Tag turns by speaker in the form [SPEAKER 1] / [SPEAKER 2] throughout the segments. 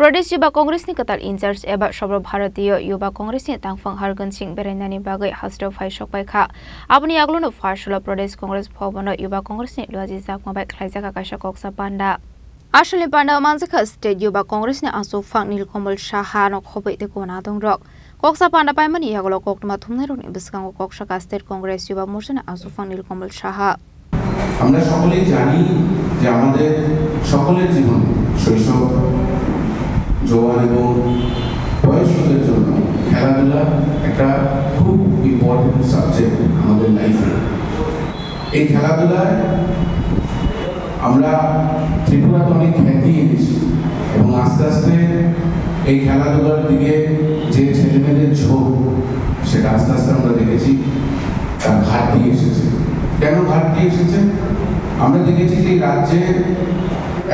[SPEAKER 1] प्रदेश युवा कांग्रेस नि कतार इंचार्ज एबा सर्वभारतीय युवा कांग्रेस नि तांगफां हारगन सिंह बेरायनानि बागै हास्टो फाइसक बायखा आबनि आगलनो फार्सुला प्रदेश कांग्रेस भवन युवा कांग्रेस नि लजि जाकमाबाय खलाइजाका काशा कक्सा पान्डा आसलनि पान्डा मानजाखा स्टेट युवा कांग्रेस नि आसु फां नीलकमल साहा न खबै ते कोना दंरक कक्सा पान्डा पाइमानि आगलो कक्तमा थुमनाय रनि बिसकांगो कक्साका स्टेट कांग्रेस युवा मोर्चा नि आसु फां नीलकमल साहा
[SPEAKER 2] আমরা সকলেই জানি যে আমাদের সকলের জীবনে শৈশব জওয়ান এবং বয়স্কদের জন্য খেলাধুলা একটা খুব ইম্পর্টেন্ট সাবজেক্ট আমাদের লাইফে। এই খেলাধুলায় আমরা ত্রিপুরাতে অনেক খ্যাতি এনেছি এবং আস্তে আস্তে এই খেলাধুলার দিকে যে ছেলেমেয়েদের ঝোঁক সেটা আস্তে আস্তে আমরা দেখেছি তার ঘাটতি এসেছে। কেন ঘাটতি এসেছে? আমরা দেখেছি যে রাজ্যে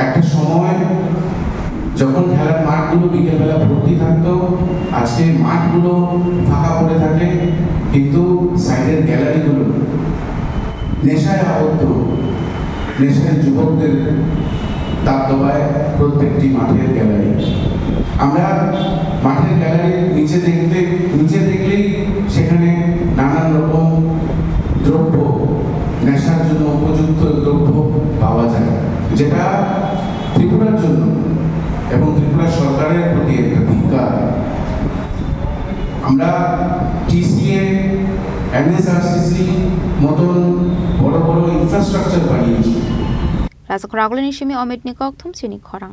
[SPEAKER 2] একটা সময় যখন খেলার মাঠগুলো বিকেলবেলা ভর্তি থাকতো, আজকে মাঠগুলো ফাঁকা পড়ে থাকে, কিন্তু সাইডের গ্যালারিগুলো নেশায় আবদ্ধ। নেশায় যুবকদের দাবদাবায় প্রত্যেকটি মাঠের গ্যালারি। আমরা মাঠের গ্যালারির নিচে দেখলেই সেখানে নানান রকম দ্রব্য, নেশার জন্য উপযুক্ত দ্রব্য পাওয়া যায়, যেটা ত্রিপুরার জন্য এবং ত্রিপুরা সরকারের প্রতি একটা ধিক্কার। আমরা টিসিএ, এনএসআরসিসি মতন বড় বড় ইনফ্রাস্ট্রাকচার বানিয়েছি।
[SPEAKER 1] রাজকরাগলনি সিমি অমিত নিকক থুমচিনি খরাং।